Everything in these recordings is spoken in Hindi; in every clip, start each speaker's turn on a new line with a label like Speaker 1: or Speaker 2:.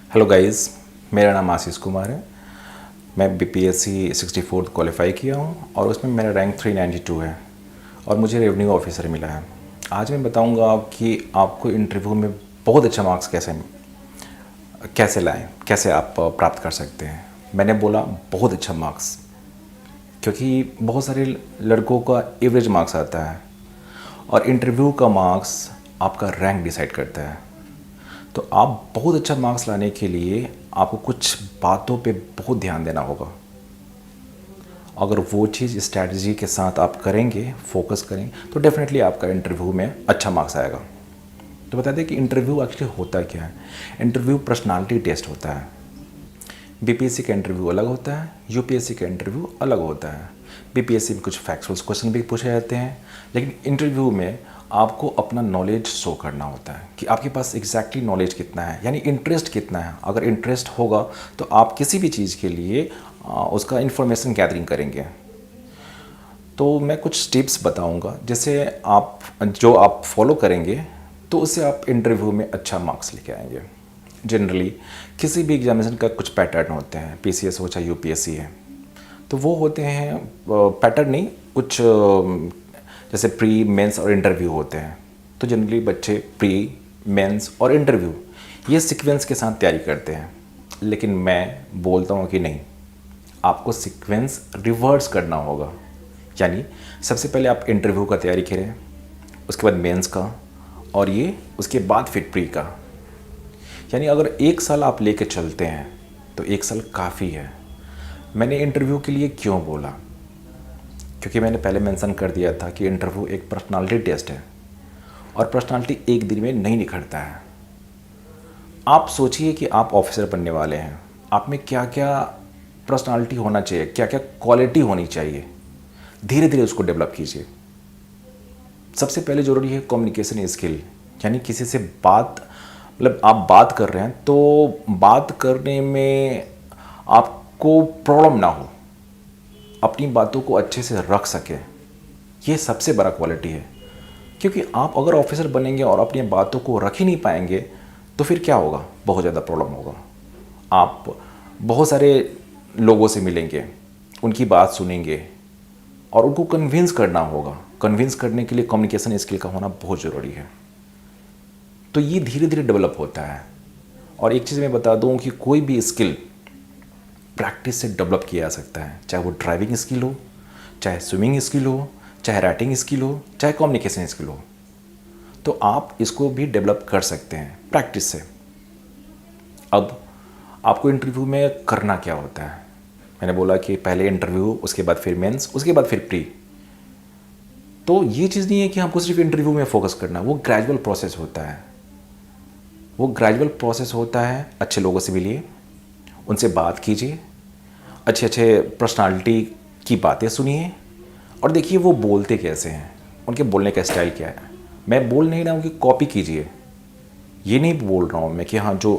Speaker 1: हेलो गाइस, मेरा नाम आशीष कुमार है। मैं बीपीएससी 64 क्वालिफाई किया हूँ और उसमें मेरा रैंक 392 है और मुझे रेवेन्यू ऑफिसर मिला है। आज मैं बताऊँगा कि आपको इंटरव्यू में बहुत अच्छा मार्क्स कैसे लाएं, कैसे आप प्राप्त कर सकते हैं। मैंने बोला बहुत अच्छा मार्क्स, क्योंकि बहुत सारे लड़कों का एवरेज मार्क्स आता है और इंटरव्यू का मार्क्स आपका रैंक डिसाइड करता है। तो आप बहुत अच्छा मार्क्स लाने के लिए आपको कुछ बातों पे बहुत ध्यान देना होगा। अगर वो चीज़ स्ट्रैटेजी के साथ आप करेंगे, फोकस करेंगे, तो डेफिनेटली आपका इंटरव्यू में अच्छा मार्क्स आएगा। तो बता दें कि इंटरव्यू एक्चुअली होता क्या है। इंटरव्यू पर्सनालिटी टेस्ट होता है। बीपीएससी का इंटरव्यू अलग होता है, यूपीएससी का इंटरव्यू अलग होता है। बीपीएससी में कुछ फैक्चुअल क्वेश्चन भी पूछे जाते हैं, लेकिन इंटरव्यू में आपको अपना नॉलेज शो करना होता है कि आपके पास एग्जैक्टली नॉलेज कितना है, यानी इंटरेस्ट कितना है। अगर इंटरेस्ट होगा तो आप किसी भी चीज़ के लिए उसका इन्फॉर्मेशन गैदरिंग करेंगे। तो मैं कुछ टिप्स बताऊंगा जिससे आप फॉलो करेंगे तो उससे आप इंटरव्यू में अच्छा मार्क्स लेके आएंगे। जनरली किसी भी एग्जामिनेशन का कुछ पैटर्न होते हैं, पीसीएस हो चाहे यूपीएससी है, तो वो होते हैं पैटर्न नहीं, कुछ जैसे प्री मेंस और इंटरव्यू होते हैं। तो जनरली बच्चे प्री मेंस और इंटरव्यू ये सीक्वेंस के साथ तैयारी करते हैं, लेकिन मैं बोलता हूँ कि नहीं, आपको सीक्वेंस रिवर्स करना होगा। यानी सबसे पहले आप इंटरव्यू का तैयारी करें, उसके बाद मेंस का, और ये उसके बाद फिर प्री का। यानी अगर 1 साल आप लेके चलते हैं तो 1 साल काफ़ी है। मैंने इंटरव्यू के लिए क्यों बोला, क्योंकि मैंने पहले मेंशन कर दिया था कि इंटरव्यू एक पर्सनालिटी टेस्ट है और पर्सनालिटी एक दिन में नहीं निखरता है। आप सोचिए कि आप ऑफिसर बनने वाले हैं, आप में क्या क्या पर्सनालिटी होना चाहिए, क्या क्या क्वालिटी होनी चाहिए। धीरे धीरे उसको डेवलप कीजिए। सबसे पहले ज़रूरी है कम्युनिकेशन स्किल, यानी किसी से आप बात कर रहे हैं तो बात करने में आपको प्रॉब्लम ना हो, अपनी बातों को अच्छे से रख सके। ये सबसे बड़ा क्वालिटी है, क्योंकि आप अगर ऑफिसर बनेंगे और अपनी बातों को रख ही नहीं पाएंगे तो फिर क्या होगा, बहुत ज़्यादा प्रॉब्लम होगा। आप बहुत सारे लोगों से मिलेंगे, उनकी बात सुनेंगे और उनको कन्विंस करना होगा। कन्विंस करने के लिए कम्युनिकेशन स्किल का होना बहुत ज़रूरी है। तो ये धीरे धीरे डेवलप होता है। और एक चीज़ मैं बता दूं कि कोई भी स्किल प्रैक्टिस से डेवलप किया जा सकता है, चाहे वो ड्राइविंग स्किल हो, चाहे स्विमिंग स्किल हो, चाहे राइटिंग स्किल हो, चाहे कम्युनिकेशन स्किल हो। तो आप इसको भी डेवलप कर सकते हैं प्रैक्टिस से। अब आपको इंटरव्यू में करना क्या होता है, मैंने बोला कि पहले इंटरव्यू, उसके बाद फिर मेंस, उसके बाद फिर प्री। तो ये चीज़ नहीं है कि हमको सिर्फ इंटरव्यू में फोकस करना, वो ग्रेजुअल प्रोसेस होता है। वो ग्रेजुअल प्रोसेस होता है। अच्छे लोगों से मिलिए, उनसे बात कीजिए, अच्छे अच्छे पर्सनालिटी की बातें सुनिए और देखिए वो बोलते कैसे हैं, उनके बोलने का स्टाइल क्या है। मैं बोल नहीं रहा हूँ कि कॉपी कीजिए, ये नहीं बोल रहा हूँ मैं कि हाँ जो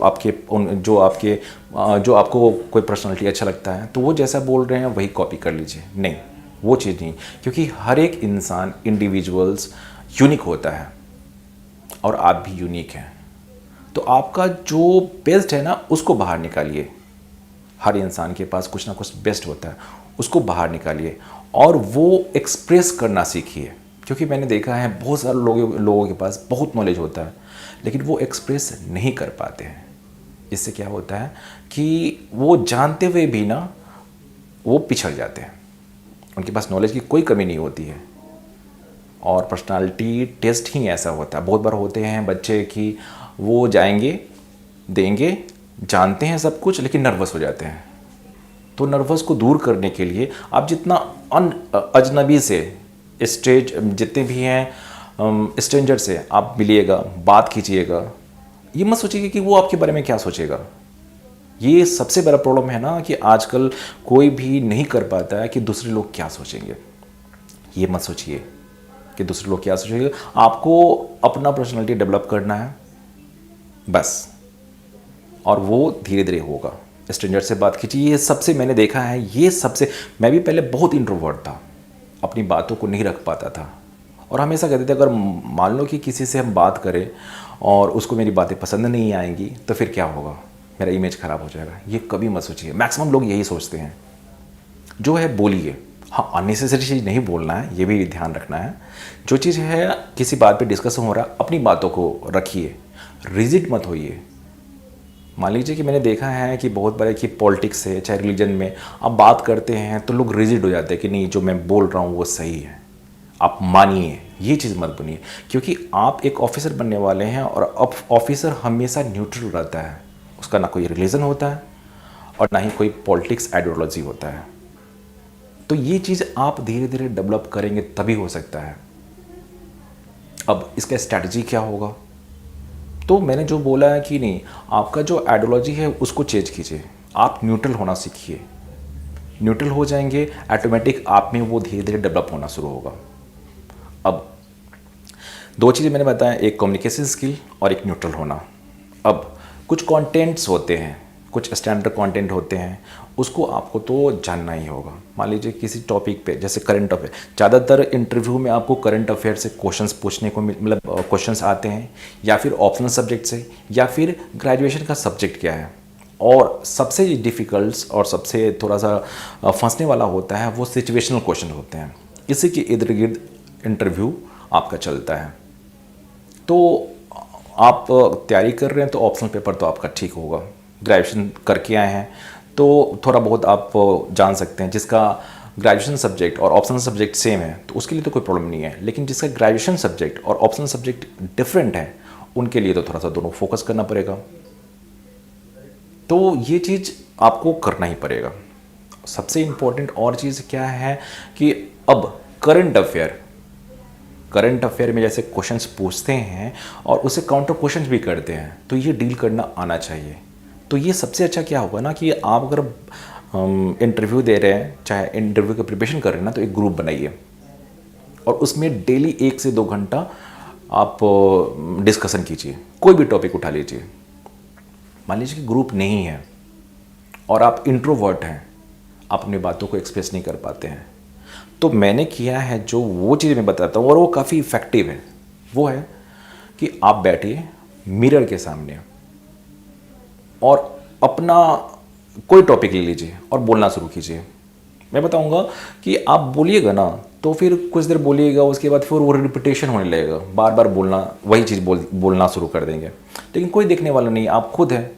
Speaker 1: आपको कोई पर्सनालिटी अच्छा लगता है तो वो जैसा बोल रहे हैं वही कॉपी कर लीजिए। नहीं, वो चीज़ नहीं, क्योंकि हर एक इंसान इंडिविजुअल्स यूनिक होता है और आप भी यूनिक हैं। तो आपका जो बेस्ट है ना, उसको बाहर निकालिए। हर इंसान के पास कुछ ना कुछ बेस्ट होता है, उसको बाहर निकालिए और वो एक्सप्रेस करना सीखिए। क्योंकि मैंने देखा है बहुत सारे लोगों के पास बहुत नॉलेज होता है, लेकिन वो एक्सप्रेस नहीं कर पाते हैं। इससे क्या होता है कि वो जानते हुए भी ना वो पिछड़ जाते हैं। उनके पास नॉलेज की कोई कमी नहीं होती है। और पर्सनालिटी टेस्ट ही ऐसा होता है। बहुत बार होते हैं बच्चे कि वो जाएंगे, देंगे, जानते हैं सब कुछ, लेकिन नर्वस हो जाते हैं। तो नर्वस को दूर करने के लिए आप जितना अजनबी से जितने भी हैं स्ट्रेंजर से आप मिलिएगा, बात कीजिएगा। ये मत सोचिए कि वो आपके बारे में क्या सोचेगा। ये सबसे बड़ा प्रॉब्लम है ना कि आजकल कोई भी नहीं कर पाता है कि दूसरे लोग क्या सोचेंगे। ये मत सोचिए कि दूसरे लोग क्या सोचेंगे। आपको अपना पर्सनालिटी डेवलप करना है बस, और वो धीरे धीरे होगा। स्ट्रेंजर से बात कीजिए, ये सबसे मैंने देखा है, ये सबसे। मैं भी पहले बहुत इंट्रोवर्ट था, अपनी बातों को नहीं रख पाता था और हमेशा कहते थे अगर मान लो कि किसी से हम बात करें और उसको मेरी बातें पसंद नहीं आएंगी तो फिर क्या होगा, मेरा इमेज ख़राब हो जाएगा। ये कभी मत सोचिए। मैक्सिमम लोग यही सोचते हैं। जो है बोलिए। हाँ, अननेसेसरी चीज़ नहीं बोलना है, ये भी ध्यान रखना है। जो चीज़ है किसी बात पे डिस्कशन हो रहा है, अपनी बातों को रखिए, रिजिड मत होइए। मान लीजिए कि मैंने देखा है कि बहुत बार कि पॉलिटिक्स है चाहे रिलीजन में आप बात करते हैं तो लोग रिजिड हो जाते हैं कि नहीं जो मैं बोल रहा हूँ वो सही है, आप मानिए। ये चीज़ मत बनिए, क्योंकि आप एक ऑफिसर बनने वाले हैं और अब ऑफिसर हमेशा न्यूट्रल रहता है। उसका ना कोई रिलीजन होता है और ना ही कोई पॉलिटिक्स आइडियोलॉजी होता है। तो ये चीज़ आप धीरे धीरे डेवलप करेंगे तभी हो सकता है। अब इसका स्ट्रैटेजी क्या होगा? तो मैंने जो बोला है कि नहीं, आपका जो आइडियोलॉजी है उसको चेंज कीजिए, आप न्यूट्रल होना सीखिए। न्यूट्रल हो जाएंगे, ऑटोमेटिक आप में वो धीरे धीरे डेवलप होना शुरू होगा। अब दो चीज़ें मैंने बताया, एक कम्युनिकेशन स्किल और एक न्यूट्रल होना। अब कुछ कंटेंट्स होते हैं, कुछ स्टैंडर्ड कंटेंट होते हैं, उसको आपको तो जानना ही होगा। मान लीजिए किसी टॉपिक पे, जैसे करंट अफेयर, ज़्यादातर इंटरव्यू में आपको करंट अफेयर से क्वेश्चंस पूछने को मतलब क्वेश्चंस आते हैं, या फिर ऑप्शनल सब्जेक्ट से, या फिर ग्रेजुएशन का सब्जेक्ट क्या है। और सबसे डिफ़िकल्ट और सबसे थोड़ा सा फंसने वाला होता है वो सिचुएशनल क्वेश्चन होते हैं। इसी के इर्द गिर्द इंटरव्यू आपका चलता है। तो आप तैयारी कर रहे हैं तो ऑप्शनल पेपर तो आपका ठीक होगा। ग्रेजुएशन करके आए हैं तो थोड़ा बहुत आप जान सकते हैं। जिसका ग्रेजुएशन सब्जेक्ट और ऑप्शनल सब्जेक्ट सेम है तो उसके लिए तो कोई प्रॉब्लम नहीं है, लेकिन जिसका ग्रेजुएशन सब्जेक्ट और ऑप्शनल सब्जेक्ट डिफरेंट है उनके लिए तो थोड़ा सा दोनों फोकस करना पड़ेगा। तो ये चीज़ आपको करना ही पड़ेगा। सबसे इम्पोर्टेंट और चीज़ क्या है कि अब करंट अफेयर में जैसे क्वेश्चंस पूछते हैं और उसे काउंटर क्वेश्चंस भी करते हैं, तो ये डील करना आना चाहिए। तो ये सबसे अच्छा क्या होगा ना कि आप अगर इंटरव्यू दे रहे हैं, चाहे इंटरव्यू की प्रिपरेशन कर रहे हैं ना, तो एक ग्रुप बनाइए और उसमें डेली 1 से 2 घंटा आप डिस्कशन कीजिए। कोई भी टॉपिक उठा लीजिए। मान लीजिए कि ग्रुप नहीं है और आप इंट्रोवर्ट हैं, आप अपनी बातों को एक्सप्रेस नहीं कर पाते हैं, तो मैंने किया है जो वो चीज़ मैं बताता हूँ और वो काफ़ी इफ़ेक्टिव है। वो है कि आप बैठिए मिरर के सामने और अपना कोई टॉपिक ले लीजिए और बोलना शुरू कीजिए। मैं बताऊंगा कि आप बोलिएगा ना तो फिर कुछ देर बोलिएगा, उसके बाद फिर वो रिपीटेशन होने लगेगा, बार बार बोलना, वही चीज़ बोलना शुरू कर देंगे। लेकिन कोई देखने वाला नहीं, आप खुद हैं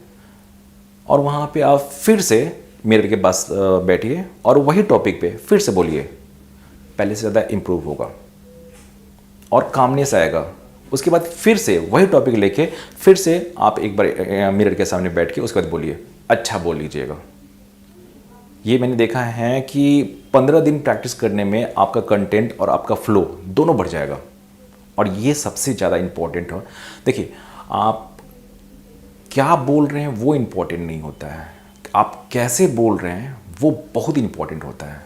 Speaker 1: और वहाँ पे आप फिर से मिरर के पास बैठिए और वही टॉपिक पे फिर से बोलिए। पहले से ज़्यादा इम्प्रूव होगा और कामनेस आएगा। उसके बाद फिर से वही टॉपिक लेके फिर से आप एक बार मिरर के सामने बैठ के उसके बाद बोलिए, अच्छा बोल लीजिएगा। ये मैंने देखा है कि 15 दिन प्रैक्टिस करने में आपका कंटेंट और आपका फ्लो दोनों बढ़ जाएगा। और ये सबसे ज़्यादा इम्पोर्टेंट है। देखिए, आप क्या बोल रहे हैं वो इम्पोर्टेंट नहीं होता है, आप कैसे बोल रहे हैं वो बहुत इम्पोर्टेंट होता है।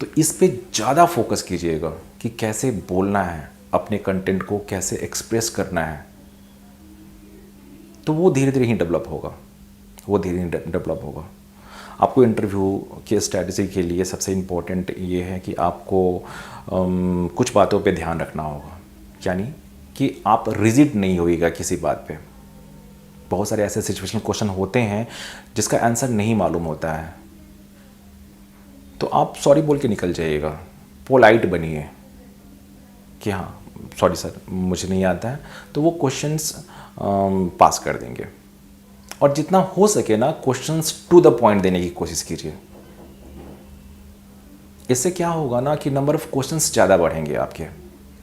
Speaker 1: तो इस पे ज़्यादा फोकस कीजिएगा कि कैसे बोलना है, अपने कंटेंट को कैसे एक्सप्रेस करना है। तो वो धीरे धीरे ही डेवलप होगा, आपको इंटरव्यू के स्ट्रैटेजी के लिए सबसे इम्पोर्टेंट ये है कि आपको कुछ बातों पे ध्यान रखना होगा। यानी कि आप रिजिड नहीं होइएगा किसी बात पे। बहुत सारे ऐसे सिचुएशनल क्वेश्चन होते हैं जिसका आंसर नहीं मालूम होता है, तो आप सॉरी बोल के निकल जाइएगा। पोलाइट बनिए कि हाँ सॉरी सर मुझे नहीं आता है, तो वो क्वेश्चंस पास कर देंगे। और जितना हो सके ना क्वेश्चंस टू द पॉइंट देने की कोशिश कीजिए। इससे क्या होगा ना कि नंबर ऑफ क्वेश्चंस ज़्यादा बढ़ेंगे आपके,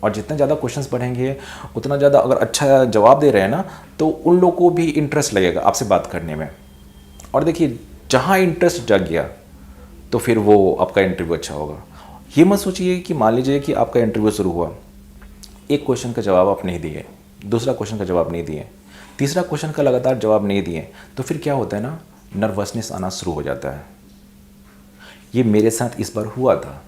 Speaker 1: और जितना ज़्यादा क्वेश्चंस बढ़ेंगे उतना ज़्यादा अगर अच्छा जवाब दे रहे हैं ना तो उन लोगों को भी इंटरेस्ट लगेगा आपसे बात करने में। और देखिए, जहाँ इंटरेस्ट जग गया तो फिर वो आपका इंटरव्यू अच्छा होगा। ये मत सोचिए कि मान लीजिए कि आपका इंटरव्यू शुरू हुआ, एक क्वेश्चन का जवाब आप नहीं दिए, दूसरा क्वेश्चन का जवाब नहीं दिए, तीसरा क्वेश्चन का लगातार जवाब नहीं दिए, तो फिर क्या होता है ना, नर्वसनेस आना शुरू हो जाता है। ये मेरे साथ इस बार हुआ था।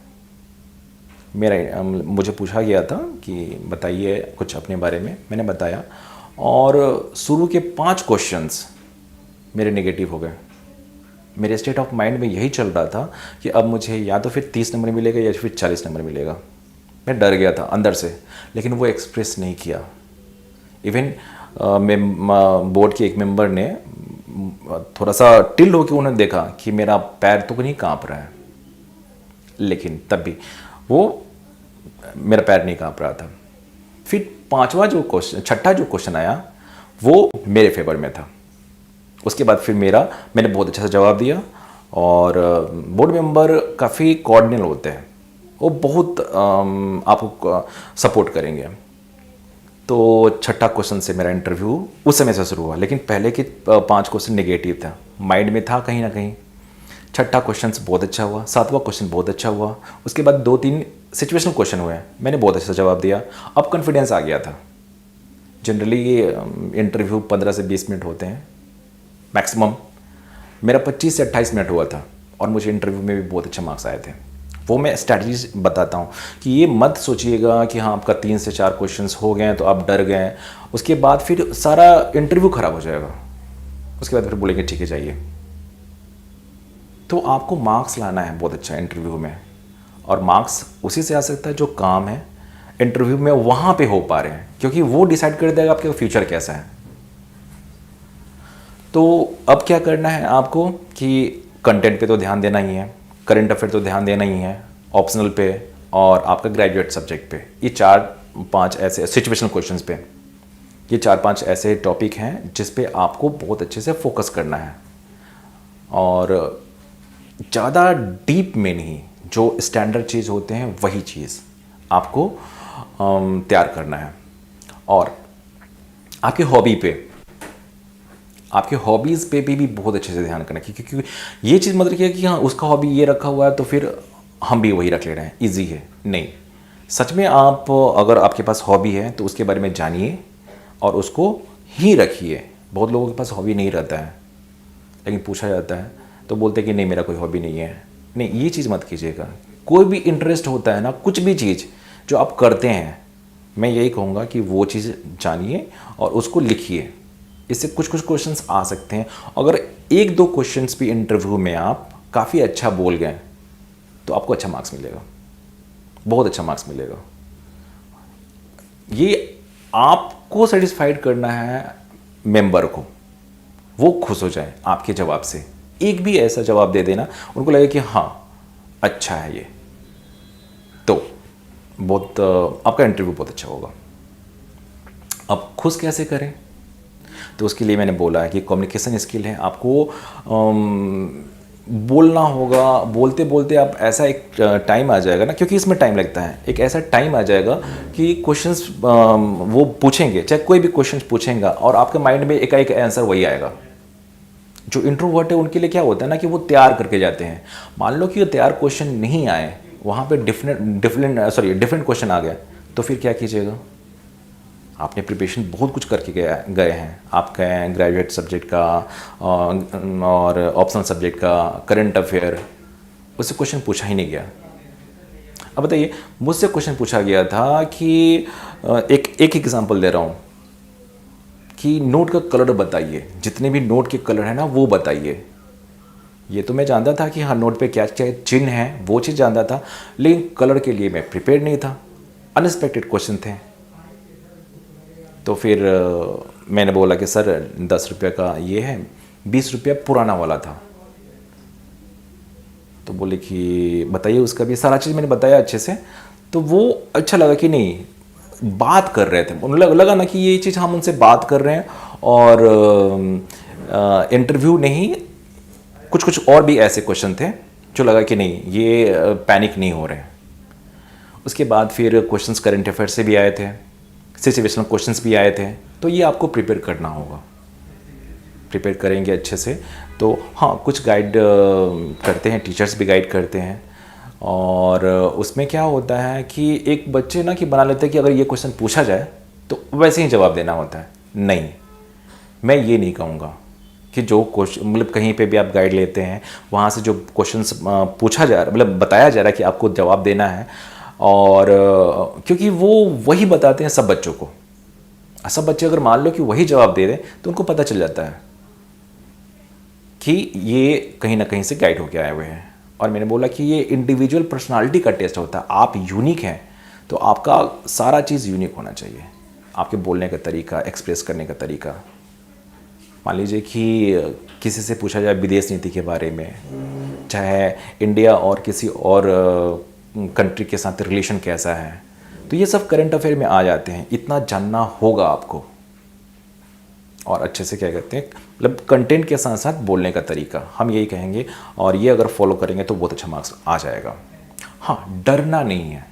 Speaker 1: मुझे पूछा गया था कि बताइए कुछ अपने बारे में, मैंने बताया और शुरू के 5 क्वेश्चंस मेरे नेगेटिव हो गए। मेरे स्टेट ऑफ माइंड में यही चल रहा था कि अब मुझे या तो फिर 30 नंबर मिलेगा या फिर 40 नंबर मिलेगा। मैं डर गया था अंदर से, लेकिन वो एक्सप्रेस नहीं किया। इवन बोर्ड के एक मेंबर ने थोड़ा सा टिल्ड होकर उन्होंने देखा कि मेरा पैर तो नहीं कांप रहा है, लेकिन तब भी वो मेरा पैर नहीं कांप रहा था। फिर छठा जो क्वेश्चन आया वो मेरे फेवर में था। उसके बाद फिर मैंने बहुत अच्छा सा जवाब दिया, और बोर्ड मेंबर काफ़ी कोऑर्डिनेट होते हैं, वो बहुत आपको सपोर्ट करेंगे। तो छठा क्वेश्चन से मेरा इंटरव्यू उस समय से शुरू हुआ, लेकिन पहले के 5 क्वेश्चन नेगेटिव था, माइंड में था कहीं ना कहीं। छठा क्वेश्चन बहुत अच्छा हुआ, 7वां क्वेश्चन बहुत अच्छा हुआ, उसके बाद 2-3 सिचुएशनल क्वेश्चन हुए, मैंने बहुत अच्छा जवाब दिया। अब कॉन्फिडेंस आ गया था। जनरली ये इंटरव्यू 15 से 20 मिनट होते हैं मैक्सिमम, मेरा 25 से 28 मिनट हुआ था, और मुझे इंटरव्यू में भी बहुत अच्छे मार्क्स आए थे। वो मैं स्ट्रैटेजीज बताता हूँ कि ये मत सोचिएगा कि हाँ आपका 3 से 4 क्वेश्चंस हो गए तो आप डर गए, उसके बाद फिर सारा इंटरव्यू खराब हो जाएगा। उसके बाद फिर बोलेंगे ठीक है जाइए। तो आपको मार्क्स लाना है बहुत अच्छा इंटरव्यू में, और मार्क्स उसी से आ सकता है जो काम है इंटरव्यू में वहाँ पे हो पा रहे हैं, क्योंकि वो डिसाइड कर देगा आपका फ्यूचर कैसा है। तो अब क्या करना है आपको कि कंटेंट पे तो ध्यान देना ही है, करंट अफेयर तो ध्यान देना ही है, ऑप्शनल पे और आपका ग्रेजुएट सब्जेक्ट पे, ये 4-5 ऐसे सिचुएशनल क्वेश्चंस पे, ये 4-5 ऐसे टॉपिक हैं जिस पे आपको बहुत अच्छे से फोकस करना है, और ज़्यादा डीप में नहीं, जो स्टैंडर्ड चीज़ होते हैं वही चीज़ आपको तैयार करना है। और आपके हॉबीज़ पे भी बहुत अच्छे से ध्यान करना है, क्योंकि ये चीज़ मत रखिए कि हाँ उसका हॉबी ये रखा हुआ है तो फिर हम भी वही रख ले रहे हैं, इजी है। नहीं, सच में आप अगर आपके पास हॉबी है तो उसके बारे में जानिए और उसको ही रखिए। बहुत लोगों के पास हॉबी नहीं रहता है, लेकिन पूछा जाता है तो बोलते हैं कि नहीं मेरा कोई हॉबी नहीं है। नहीं, ये चीज़ मत कीजिएगा। कोई भी इंटरेस्ट होता है ना, कुछ भी चीज़ जो आप करते हैं, मैं यही कहूँगा कि वो चीज़ जानिए और उसको लिखिए। इससे कुछ क्वेश्चंस आ सकते हैं। अगर 1-2 क्वेश्चंस भी इंटरव्यू में आप काफ़ी अच्छा बोल गए तो आपको अच्छा मार्क्स मिलेगा, बहुत अच्छा मार्क्स मिलेगा। ये आपको सेटिस्फाइड करना है मेंबर को, वो खुश हो जाए आपके जवाब से। एक भी ऐसा जवाब दे देना उनको लगे कि हाँ अच्छा है ये, तो बहुत आपका इंटरव्यू बहुत अच्छा होगा। अब खुश कैसे करें, तो उसके लिए मैंने बोला है कि कम्युनिकेशन स्किल है, आपको बोलना होगा। बोलते बोलते आप ऐसा एक टाइम आ जाएगा ना, क्योंकि इसमें टाइम लगता है, एक ऐसा टाइम आ जाएगा कि क्वेश्चंस वो पूछेंगे, चाहे कोई भी क्वेश्चंस पूछेंगे और आपके माइंड में एकाएक आंसर वही आएगा। जो इंट्रोवर्ट है उनके लिए क्या होता है ना कि वो तैयार करके जाते हैं। मान लो कि वो तैयार क्वेश्चन नहीं आए, वहाँ पे डिफरेंट क्वेश्चन आ गए, तो फिर क्या कीजिएगा। आपने प्रिपरेशन बहुत कुछ करके गए हैं, आपका ग्रेजुएट सब्जेक्ट का और ऑप्शनल सब्जेक्ट का, करंट अफेयर, उससे क्वेश्चन पूछा ही नहीं गया। अब बताइए, मुझसे क्वेश्चन पूछा गया था कि एक एग्जांपल दे रहा हूँ कि नोट का कलर बताइए, जितने भी नोट के कलर है ना वो बताइए। ये तो मैं जानता था कि हाँ नोट पे क्या क्या चिन्ह है, वो चीज़ जानता था, लेकिन कलर के लिए मैं प्रिपेयर नहीं था। अनएक्सपेक्टेड क्वेश्चन थे। तो फिर मैंने बोला कि सर 10 रुपये का ये है, 20 रुपया पुराना वाला था। तो बोले कि बताइए उसका भी, सारा चीज़ मैंने बताया अच्छे से। तो वो अच्छा लगा कि नहीं, बात कर रहे थे, उन्हें लगा ना कि ये चीज़ हम उनसे बात कर रहे हैं, और इंटरव्यू नहीं, कुछ और भी ऐसे क्वेश्चन थे जो लगा कि नहीं ये पैनिक नहीं हो रहे हैं। उसके बाद फिर क्वेश्चंस करंट अफेयर से भी आए थे, सिचुएशनल क्वेश्चंस भी आए थे। तो ये आपको प्रिपेयर करना होगा। प्रिपेयर करेंगे अच्छे से तो हाँ कुछ गाइड करते हैं, टीचर्स भी गाइड करते हैं। और उसमें क्या होता है कि एक बच्चे ना कि बना लेते हैं कि अगर ये क्वेश्चन पूछा जाए तो वैसे ही जवाब देना होता है। नहीं, मैं ये नहीं कहूँगा कि जो क्वेश्चन मतलब कहीं पे भी आप गाइड लेते हैं वहाँ से जो क्वेश्चंस पूछा जा रहा मतलब बताया जा रहा है कि आपको जवाब देना है, और क्योंकि वो वही बताते हैं सब बच्चों को। सब बच्चे अगर मान लो कि वही जवाब दे दें तो उनको पता चल जाता है कि ये कहीं ना कहीं से गाइड होकर आए हुए हैं। और मैंने बोला कि ये इंडिविजुअल पर्सनालिटी का टेस्ट होता है। आप यूनिक हैं तो आपका सारा चीज़ यूनिक होना चाहिए। आपके बोलने का तरीका, एक्सप्रेस करने का तरीका। मान लीजिए कि किसी से पूछा जाए विदेश नीति के बारे में, चाहे इंडिया और किसी और कंट्री के साथ रिलेशन कैसा है, तो ये सब करंट अफेयर में आ जाते हैं। इतना जानना होगा आपको, और अच्छे से क्या कहते हैं, मतलब कंटेंट के साथ साथ बोलने का तरीका, हम यही कहेंगे। और ये अगर फॉलो करेंगे तो बहुत अच्छा मार्क्स आ जाएगा। हाँ, डरना नहीं है,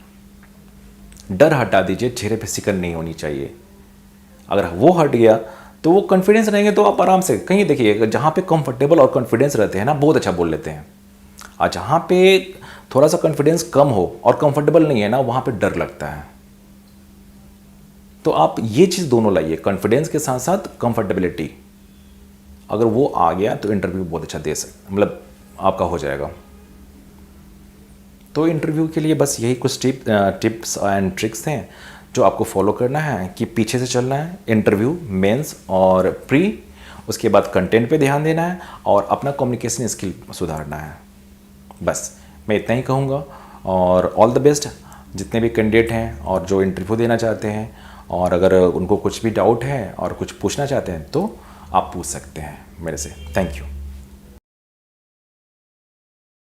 Speaker 1: डर हटा दीजिए, चेहरे पे सिकन नहीं होनी चाहिए। अगर वो हट गया तो वो कॉन्फिडेंस रहेंगे तो आप आराम से कहीं, देखिए जहाँ पे कंफर्टेबल और कॉन्फिडेंस रहते हैं ना, बहुत अच्छा बोल लेते हैं। और जहाँ पे थोड़ा सा कॉन्फिडेंस कम हो और कंफर्टेबल नहीं है ना, वहाँ पे डर लगता है। तो आप ये चीज़ दोनों लाइए, कॉन्फिडेंस के साथ साथ कंफर्टेबिलिटी। अगर वो आ गया तो इंटरव्यू बहुत अच्छा दे सकते, मतलब आपका हो जाएगा। तो इंटरव्यू के लिए बस यही कुछ टिप्स एंड ट्रिक्स हैं जो आपको फॉलो करना है, कि पीछे से चलना है, इंटरव्यू, मेंस और प्री, उसके बाद कंटेंट पे ध्यान देना है और अपना कम्युनिकेशन स्किल सुधारना है। बस मैं इतना ही कहूँगा, और ऑल द बेस्ट जितने भी कैंडिडेट हैं और जो इंटरव्यू देना चाहते हैं। और अगर उनको कुछ भी डाउट है और कुछ पूछना चाहते हैं तो आप पूछ सकते हैं मेरे से। Thank you.